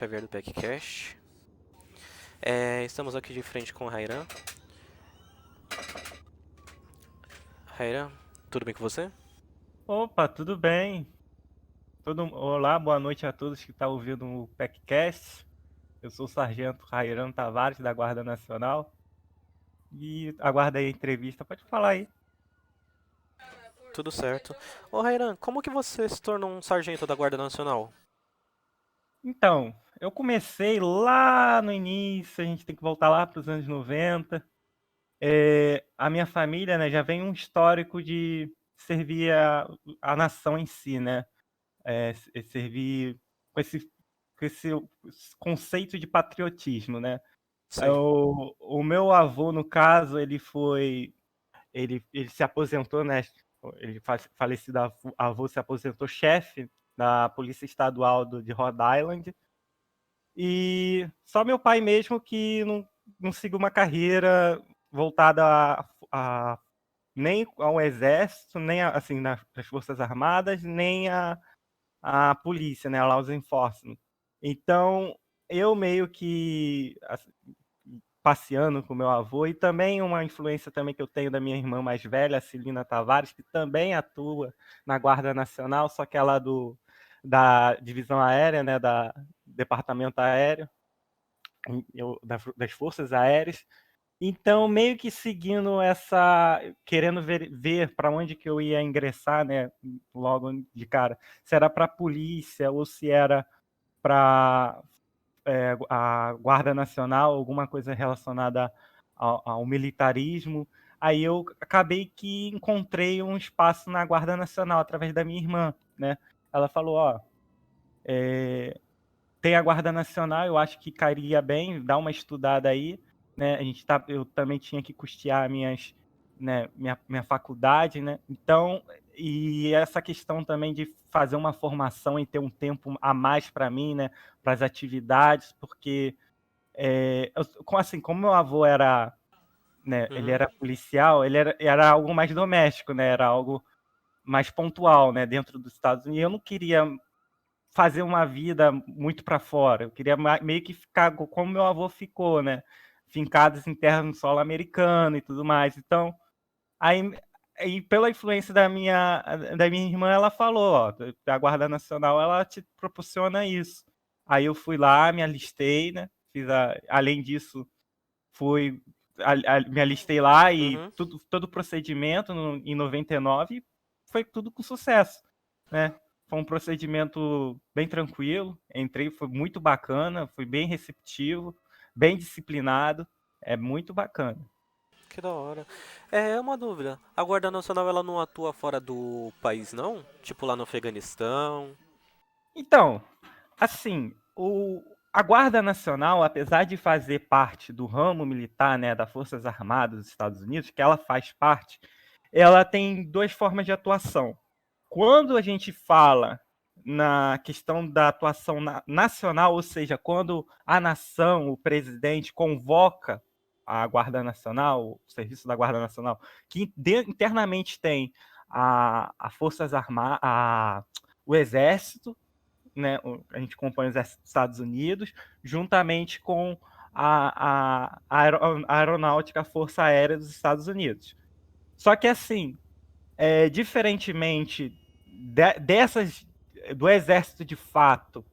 Xavier do PECCast. Estamos aqui de frente com o Rairan. Rairan, tudo bem com você? Opa, tudo bem? Olá, boa noite a todos que estão ouvindo o PECcast. Eu sou o Sargento Rairan Tavares, da Guarda Nacional, e aguardo aí a entrevista. Pode falar aí. Tudo certo. Ô Rairan, como que você se tornou um sargento da Guarda Nacional? Então, eu comecei lá no início, a gente tem que voltar lá para os anos 90. A minha família, né, já vem um histórico de servir a nação em si, né? Servir com esse conceito de patriotismo, né? Sim. O meu avô, no caso, ele se aposentou, né? Falecido avô se aposentou chefe da Polícia Estadual de Rhode Island. E só meu pai mesmo que não seguiu uma carreira voltada nem ao exército, nem assim, nas Forças Armadas, nem a polícia, né? A law enforcement. Então, eu meio que assim, passeando com meu avô, e também uma influência também que eu tenho da minha irmã mais velha, a Celina Tavares, que também atua na Guarda Nacional, só que ela da Divisão Aérea, né, da Departamento Aéreo, das Forças Aéreas. Então, meio que seguindo querendo ver para onde que eu ia ingressar, né, logo de cara, se era para a polícia ou se era para a Guarda Nacional, alguma coisa relacionada ao militarismo. Aí eu acabei que encontrei um espaço na Guarda Nacional através da minha irmã, né? Ela falou, ó, tem a Guarda Nacional, eu acho que cairia bem, dá uma estudada aí, né? Eu também tinha que custear minha faculdade, né? Então, e essa questão também de fazer uma formação e ter um tempo a mais para mim, né? Para as atividades, porque assim, como meu avô era, né? Ele Uhum. era policial, era algo mais doméstico, né? Era algo mais pontual, né? Dentro dos Estados Unidos. Eu não queria fazer uma vida muito para fora. Eu queria meio que ficar como meu avô ficou, né? Fincados em terra no solo americano e tudo mais. Então, aí, aí pela influência da minha irmã, ela falou, ó, a Guarda Nacional, ela te proporciona isso. Aí eu fui lá, me alistei, né? Além disso, fui me alistei lá e Uhum. todo o procedimento em 99 foi tudo com sucesso, né? Foi um procedimento bem tranquilo, entrei, foi muito bacana, fui bem receptivo, bem disciplinado, é muito bacana. Que da hora. Uma dúvida. A Guarda Nacional ela não atua fora do país, não? Tipo lá no Afeganistão. Então, assim, a Guarda Nacional, apesar de fazer parte do ramo militar, né, das Forças Armadas dos Estados Unidos, que ela faz parte, ela tem duas formas de atuação. Quando a gente fala na questão da atuação nacional, ou seja, quando a nação, o presidente, convoca a Guarda Nacional, o Serviço da Guarda Nacional, que internamente tem a Forças Armadas, o Exército, né, a gente compõe o Exército dos Estados Unidos, juntamente com a Aeronáutica, a Força Aérea dos Estados Unidos. Só que assim, diferentemente dessas do exército de fato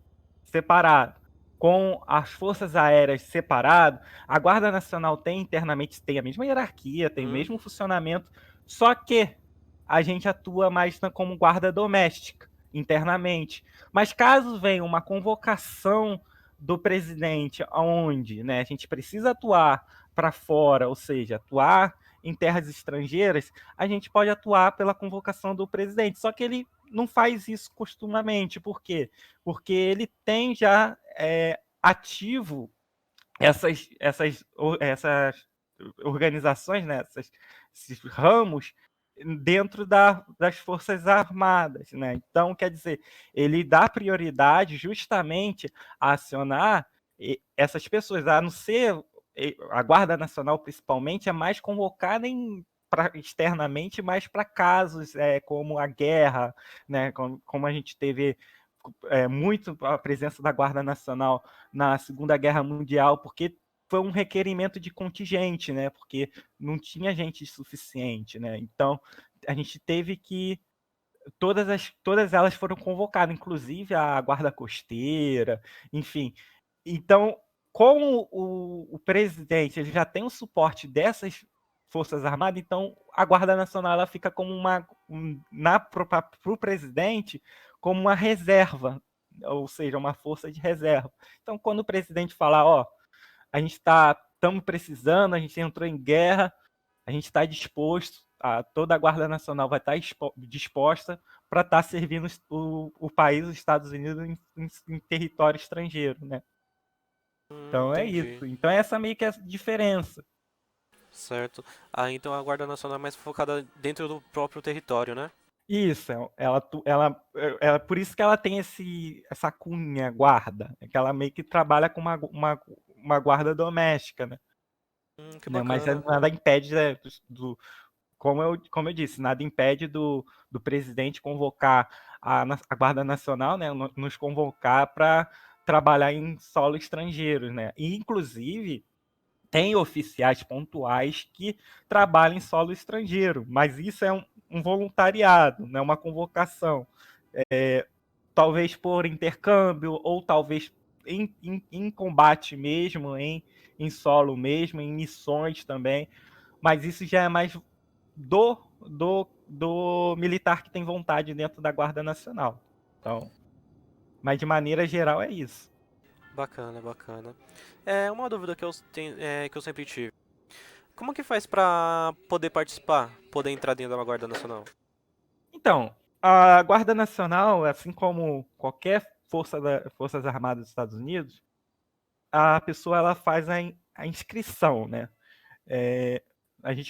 separado com as forças aéreas separado, a Guarda Nacional tem internamente tem a mesma hierarquia, tem o Uhum. mesmo funcionamento, só que a gente atua mais como guarda doméstica internamente. Mas caso venha uma convocação do presidente onde, né, a gente precisa atuar para fora, ou seja, atuar em terras estrangeiras, a gente pode atuar pela convocação do presidente. Só que ele não faz isso costumamente. Por quê? Porque ele tem já ativo essas organizações, né, esses ramos dentro das Forças Armadas, né? Então, quer dizer, ele dá prioridade justamente a acionar essas pessoas, a não ser a Guarda Nacional, principalmente, é mais convocada externamente, mais para casos como a guerra, né? Como a gente teve muito a presença da Guarda Nacional na Segunda Guerra Mundial, porque foi um requerimento de contingente, né? Porque não tinha gente suficiente, né? Então a gente teve que todas elas foram convocadas, inclusive a Guarda Costeira, enfim. Então, como o presidente ele já tem o suporte dessas Forças Armadas, então a Guarda Nacional ela fica como para o presidente como uma reserva, ou seja, uma força de reserva. Então, quando o presidente falar, ó, a gente estamos precisando, a gente entrou em guerra, a gente está disposto, toda a Guarda Nacional vai estar disposta para estar servindo o país, os Estados Unidos, em território estrangeiro, né? Então é Entendi. isso. Então essa meio que é a diferença. Certo. Ah, então a Guarda Nacional é mais focada dentro do próprio território, né? Isso, por isso que ela tem essa cunha guarda, é que ela meio que trabalha com uma guarda doméstica, Que né? Mas bacana. nada impede, né, como eu disse, nada impede do presidente convocar a Guarda Nacional, né, nos convocar para trabalhar em solo estrangeiro, né? E, inclusive, tem oficiais pontuais que trabalham em solo estrangeiro, mas isso é um voluntariado, não é uma convocação. Talvez por intercâmbio, ou talvez em combate mesmo, em solo mesmo, em missões também, mas isso já é mais do militar que tem vontade dentro da Guarda Nacional. Então, mas de maneira geral é isso. Bacana, bacana. É uma dúvida que eu tenho, que eu sempre tive. Como que faz pra poder participar, poder entrar dentro da Guarda Nacional? Então, a Guarda Nacional, assim como qualquer Forças Armadas dos Estados Unidos, a pessoa ela faz a inscrição, né? É,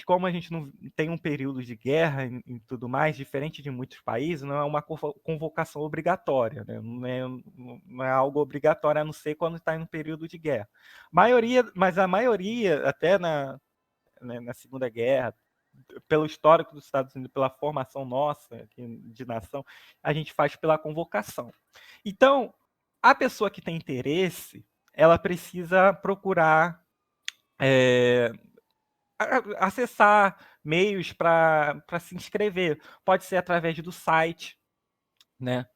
como a gente não tem um período de guerra e tudo mais, diferente de muitos países, não é uma convocação obrigatória, né? Não é algo obrigatório, a não ser quando está em um período de guerra. Mas a maioria, até na Segunda Guerra, pelo histórico dos Estados Unidos, pela formação nossa aqui de nação, a gente faz pela convocação. Então, a pessoa que tem interesse, ela precisa procurar é, acessar meios para se inscrever. Pode ser através do site, né?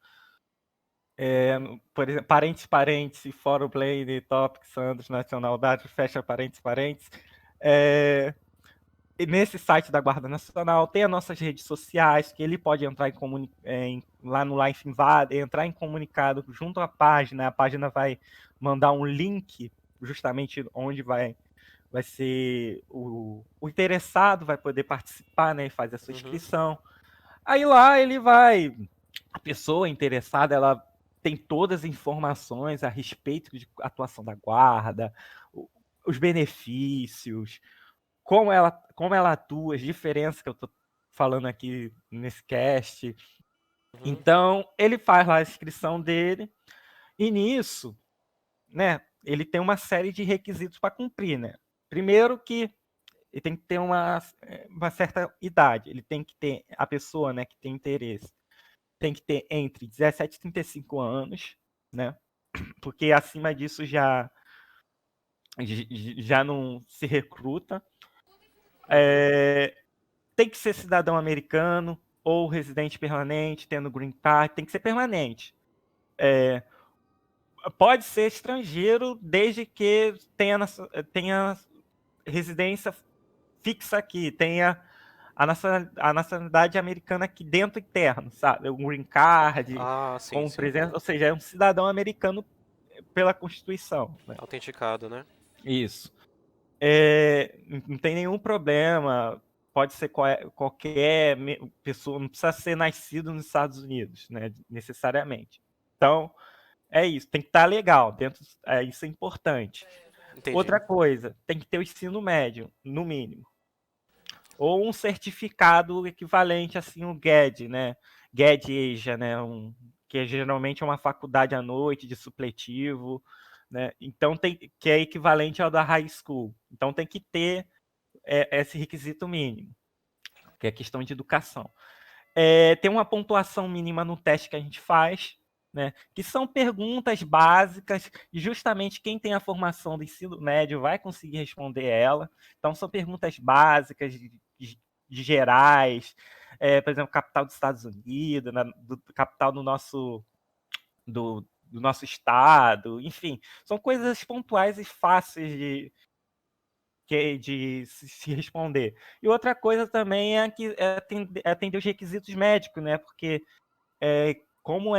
Por exemplo, parênteses, Fórum Blade, Topic, Sandros, Nacional Data, fecha parênteses. É, e nesse site da Guarda Nacional tem as nossas redes sociais, que ele pode entrar lá no Life Invade, entrar em comunicado junto à página. A página vai mandar um link justamente onde vai ser o interessado vai poder participar, né, e fazer a sua Uhum. inscrição. Aí lá a pessoa interessada, ela tem todas as informações a respeito de atuação da guarda, os benefícios, como ela atua, as diferenças que eu tô falando aqui nesse cast. Uhum. Então, ele faz lá a inscrição dele, e nisso, né, ele tem uma série de requisitos para cumprir, né? Primeiro que ele tem que ter uma certa idade, ele tem que ter, a pessoa, né, que tem interesse, tem que ter entre 17 e 35 anos, né? Porque acima disso já não se recruta. Uhum. Tem que ser cidadão americano ou residente permanente, tendo green card, tem que ser permanente. Pode ser estrangeiro desde que tenha residência fixa aqui, tenha a nacionalidade americana aqui dentro interno, sabe? Um green card, Ah, sim, com sim. presença, ou seja, é um cidadão americano pela Constituição, né? Autenticado, né? Isso. Não tem nenhum problema, pode ser qualquer pessoa, não precisa ser nascido nos Estados Unidos, né? Necessariamente. Então, é isso, tem que estar legal, isso é importante. Entendi. Outra coisa, tem que ter o ensino médio, no mínimo. Ou um certificado equivalente, assim, o GED, né? GED-EJA, né? Que geralmente é uma faculdade à noite de supletivo, né? Então que é equivalente ao da high school. Então tem que ter esse requisito mínimo, que é questão de educação. Tem uma pontuação mínima no teste que a gente faz, né? Que são perguntas básicas e justamente quem tem a formação do ensino médio vai conseguir responder ela. Então são perguntas básicas de gerais, por exemplo, capital dos Estados Unidos, capital do nosso estado, enfim, são coisas pontuais e fáceis de se responder. E outra coisa também é atender os requisitos médicos, né? Porque como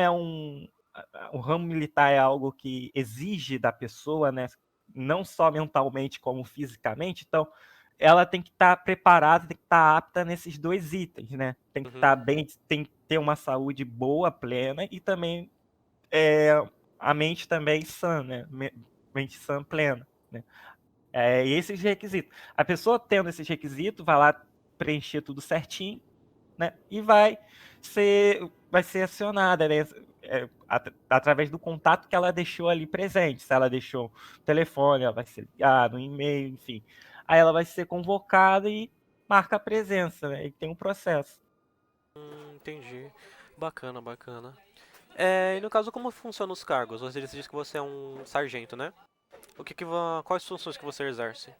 o ramo militar é algo que exige da pessoa, né? Não só mentalmente como fisicamente, então ela tem que estar preparada, tem que estar apta nesses dois itens, né? Tem que Uhum. estar bem, tem que ter uma saúde boa, plena e também a mente também sã, né? Mente sã plena, né? Esses requisitos. A pessoa tendo esses requisitos vai lá preencher tudo certinho, né? E vai ser acionada, né? Através do contato que ela deixou ali presente. Se ela deixou o telefone, ela vai ser ligada, um e-mail, enfim. Aí ela vai ser convocada e marca a presença, né? E tem um processo. Entendi. Bacana, bacana. E no caso, como funcionam os cargos? Você disse que você é um sargento, né? Quais funções que você exerce?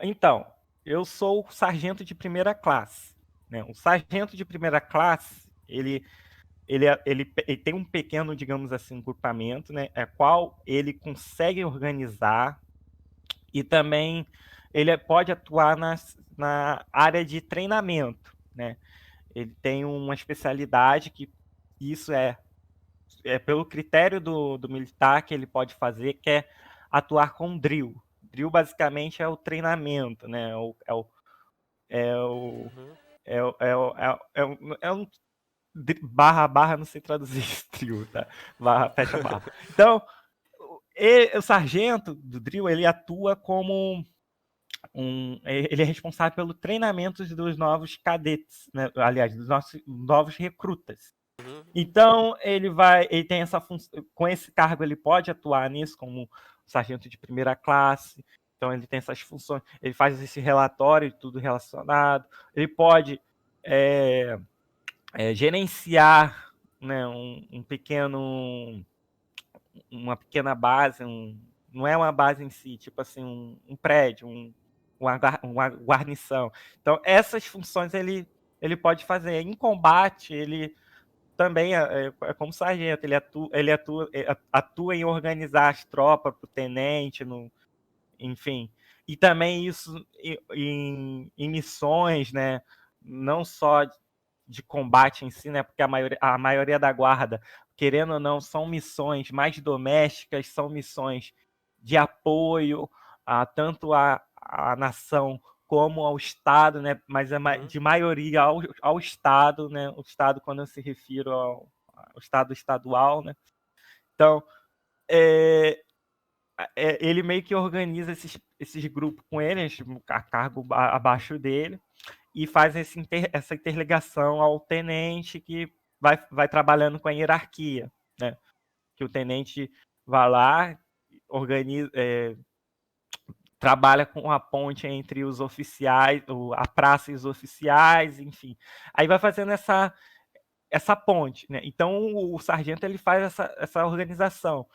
Então, eu sou sargento de primeira classe, né? O sargento de primeira classe, ele tem um pequeno, digamos assim, grupamento, né? Qual ele consegue organizar e também ele pode atuar na área de treinamento, né? Ele tem uma especialidade que isso é pelo critério do militar que ele pode fazer, que é atuar com drill. Drill basicamente é o treinamento, né? É o, Uhum. é um barra, não sei traduzir drill, tá? Barra, fecha barra. Então, o sargento do drill, ele atua como ele é responsável pelo treinamento dos novos cadetes, né? Aliás, dos nossos novos recrutas. Uhum. Então, ele tem essa função, com esse cargo ele pode atuar nisso como sargento de primeira classe. Então, ele tem essas funções, ele faz esse relatório de tudo relacionado, ele pode é, gerenciar, né, uma pequena base, não é uma base em si, tipo assim, um prédio, uma guarnição. Então, essas funções ele pode fazer. Em combate, ele também é como sargento, atua em organizar as tropas para o tenente, enfim. E também isso em missões, né? Não só de combate em si, né? Porque a maioria da guarda, querendo ou não, são missões mais domésticas, são missões de apoio a tanto a nação como ao Estado, né? Mas Uhum. de maioria ao Estado, né? O Estado, quando eu se refiro ao Estado estadual, né? Então, é, ele meio que organiza esses grupos com eles, a cargo abaixo dele, e faz essa interligação ao tenente que vai trabalhando com a hierarquia, né? Que o tenente vai lá, organiza, trabalha com a ponte entre os oficiais, a praça e os oficiais, enfim. Aí vai fazendo essa ponte, né? Então o sargento ele faz essa organização,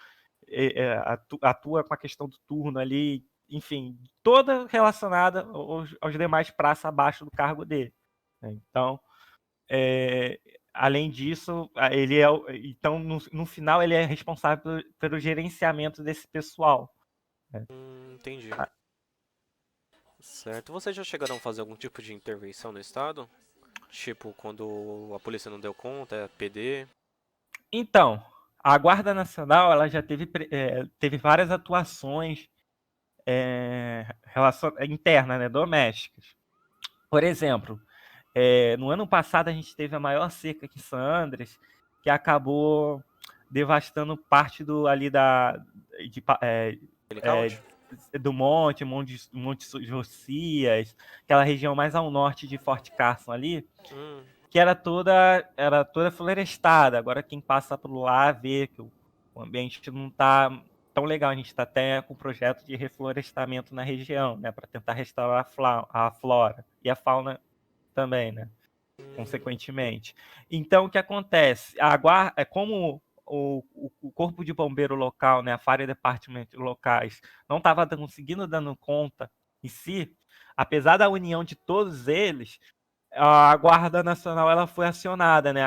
atua com a questão do turno ali, enfim, toda relacionada aos demais praças abaixo do cargo dele, né? Então, é, além disso, então no final ele é responsável pelo gerenciamento desse pessoal, né? Entendi. Certo. Vocês já chegaram a fazer algum tipo de intervenção no estado? Tipo, quando a polícia não deu conta, PD? Então, a Guarda Nacional ela já teve várias atuações internas, né, domésticas. Por exemplo, no ano passado a gente teve a maior seca aqui em São Andres, que acabou devastando parte ali de, Blackout? do Monte Josias, aquela região mais ao norte de Forte Carson ali, Hum, que era toda florestada. Agora quem passa por lá vê que o ambiente não está tão legal. A gente está até com um projeto de reflorestamento na região, né, para tentar restaurar a flora e a fauna também, né, hum, consequentemente. Então, o que acontece? Como o corpo de bombeiro local, né, a Fire Department locais, não estava conseguindo dando conta em si, apesar da união de todos eles, a Guarda Nacional ela foi acionada, né,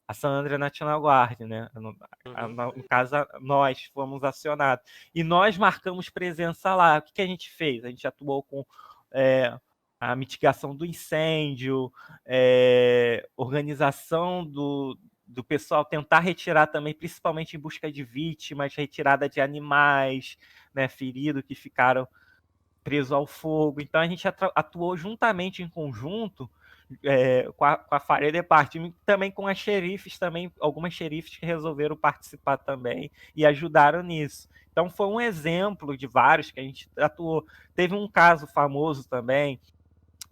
a Sandra National Guard, né? Uhum. No caso, nós fomos acionados. E nós marcamos presença lá. O que a gente fez? A gente atuou com a mitigação do incêndio, organização do pessoal, tentar retirar também, principalmente em busca de vítimas, retirada de animais, né, feridos que ficaram presos ao fogo. Então a gente atuou juntamente em conjunto com a Fire Department, também com as xerifes, também, algumas xerifes que resolveram participar também e ajudaram nisso. Então foi um exemplo de vários que a gente atuou. Teve um caso famoso também,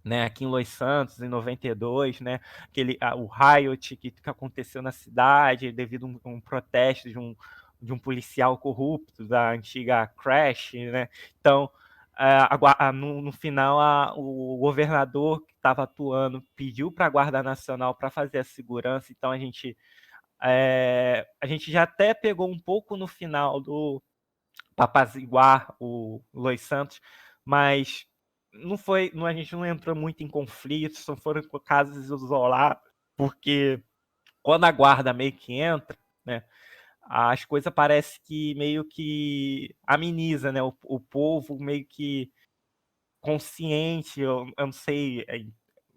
né, aqui em Los Santos, em 92, né, o riot que aconteceu na cidade devido a um protesto de um policial corrupto da antiga Crash, né? Então, no final, o governador que estava atuando pediu para a Guarda Nacional para fazer a segurança. Então, a gente já até pegou um pouco no final para apaziguar o Los Santos, mas a gente não entrou muito em conflitos, só foram casos isolados, porque quando a guarda meio que entra, né, as coisas parece que meio que ameniza, né, o povo meio que consciente, eu não sei,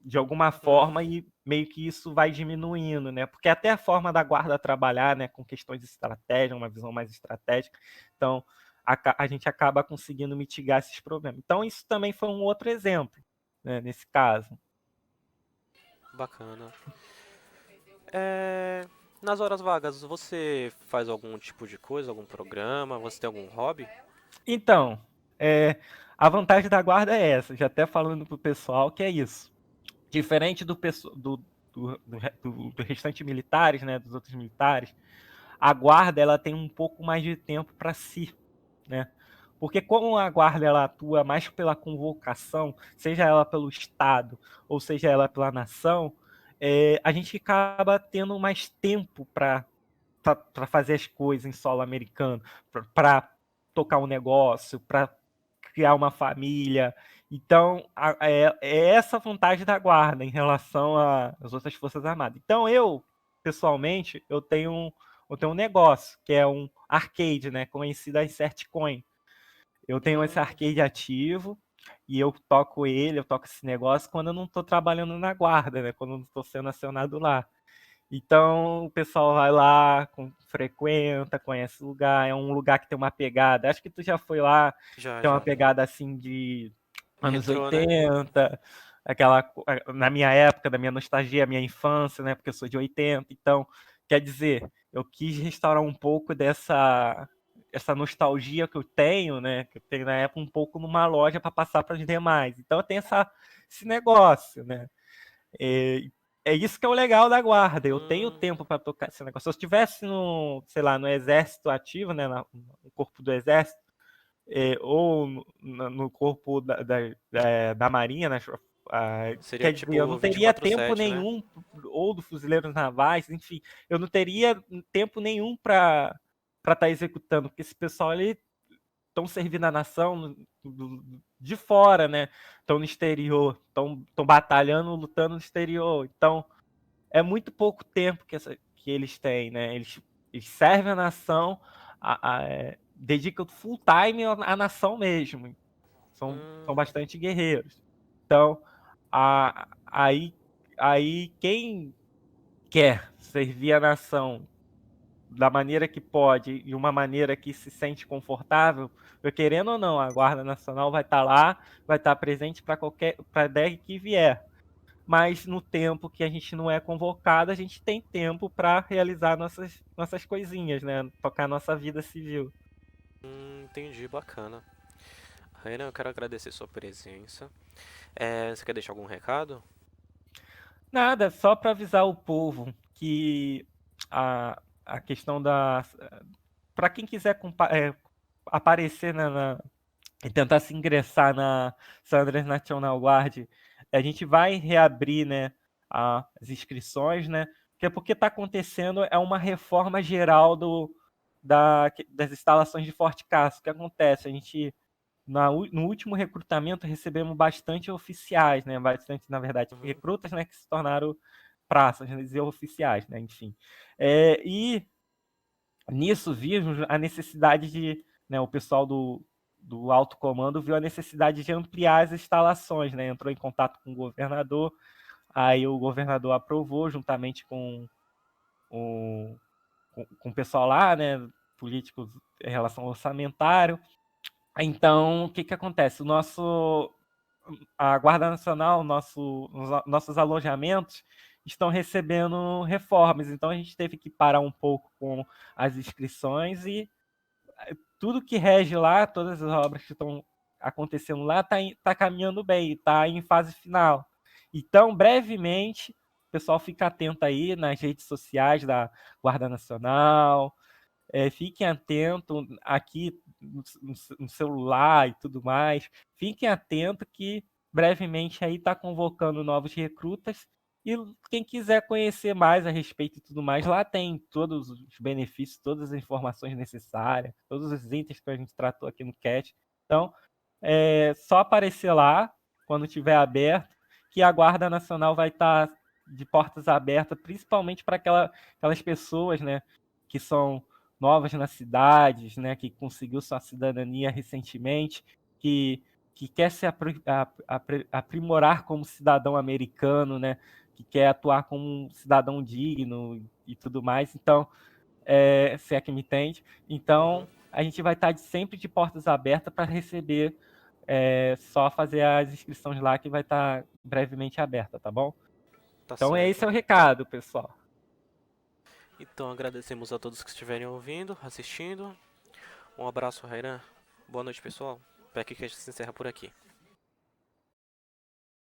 de alguma forma, Hum, e meio que isso vai diminuindo, né? Porque até a forma da guarda trabalhar, né, com questões de estratégia, uma visão mais estratégica, então a gente acaba conseguindo mitigar esses problemas. Então isso também foi um outro exemplo, né, nesse caso. bacana. É, nas horas vagas, você faz algum tipo de coisa, algum programa? Você tem algum hobby? Então, a vantagem da guarda é essa, já até falando pro pessoal que é isso. Diferente do restante militares, né, dos outros militares, a guarda ela tem um pouco mais de tempo para si, né? Porque como a guarda ela atua mais pela convocação, seja ela pelo Estado ou seja ela pela nação, a gente acaba tendo mais tempo para fazer as coisas em solo americano, para tocar um negócio, para criar uma família. Então, é essa a vantagem da guarda em relação às outras forças armadas. Então, pessoalmente, eu tenho um negócio, que é um arcade, né, conhecido as Certcoin. Eu tenho esse Hum, arcade ativo e eu toco esse negócio quando eu não estou trabalhando na guarda, né, quando eu não estou sendo acionado lá. Então o pessoal vai lá, frequenta, conhece o lugar, é um lugar que tem uma pegada. Acho que tu já foi lá, já, tem uma já. pegada assim de anos Retrô, né? 80, na minha época, da minha nostalgia, minha infância, né? Porque eu sou de 80, então, quer dizer, eu quis restaurar um pouco dessa essa nostalgia que eu tenho, né? Que eu tenho na época um pouco numa loja para passar para os demais. Então eu tenho esse negócio, né? É, é isso que é o legal da guarda. Eu tenho Hum, tempo para tocar esse negócio. Se eu estivesse sei lá, no exército ativo, né, no corpo do exército, ou no corpo da marinha, né, seria quer dizer, eu não tipo teria tempo 24/7, né? nenhum, ou do fuzileiros navais, enfim, eu não teria tempo nenhum para estar executando, porque esse pessoal ele estão servindo a nação de fora, né? Estão no exterior, estão batalhando, lutando no exterior. Então, é muito pouco tempo que eles têm, né? Eles servem a nação, dedicam full time à nação mesmo. São Hum, bastante guerreiros. Então, aí quem quer servir a nação da maneira que pode e uma maneira que se sente confortável, eu querendo ou não, a Guarda Nacional vai estar lá, vai estar presente para a ideia que vier. Mas no tempo que a gente não é convocado, a gente tem tempo para realizar nossas coisinhas, né? Tocar nossa vida civil. entendi, bacana. Renan, eu quero agradecer sua presença. Você quer deixar algum recado? Nada, só para avisar o povo que a questão da. Para quem quiser aparecer e tentar se ingressar na Sandras National Guard, a gente vai reabrir, né, as inscrições, né? que é porque está acontecendo é uma reforma geral das instalações de Forte Castro. O que acontece? A gente, no último recrutamento, recebemos bastante oficiais, né? Bastante, na verdade, Uhum. recrutas, né, que se tornaram praças, né, e oficiais, né? Enfim. E nisso vimos a necessidade de, né, o pessoal do alto comando viu a necessidade de ampliar as instalações, né? Entrou em contato com o governador, aí o governador aprovou, juntamente com o pessoal lá, né, políticos em relação ao orçamentário. Então, o que que acontece? A Guarda Nacional, nossos alojamentos estão recebendo reformas, então a gente teve que parar um pouco com as inscrições e tudo que rege lá, todas as obras que estão acontecendo lá, tá caminhando bem, está em fase final. Então, brevemente, o pessoal fica atento aí nas redes sociais da Guarda Nacional, fiquem atentos aqui no celular e tudo mais. Fiquem atentos que brevemente aí está convocando novos recrutas. E quem quiser conhecer mais a respeito e tudo mais, lá tem todos os benefícios, todas as informações necessárias, todos os itens que a gente tratou aqui no cast. Então, é só aparecer lá quando tiver aberto, que a Guarda Nacional vai estar de portas abertas, principalmente para aquelas pessoas, né, que são novas nas cidades, né, que conseguiu sua cidadania recentemente, que quer se aprimorar como cidadão americano, né, que quer atuar como um cidadão digno e tudo mais. Então, se é que me entende. Uhum. Então, a gente vai estar sempre de portas abertas para receber, só fazer as inscrições lá que vai estar brevemente aberta, tá bom? Tá Então, certo. esse é o recado, pessoal. Então agradecemos a todos que estiverem ouvindo, assistindo. Um abraço, Rairan. Boa noite, pessoal. Packcast se encerra por aqui.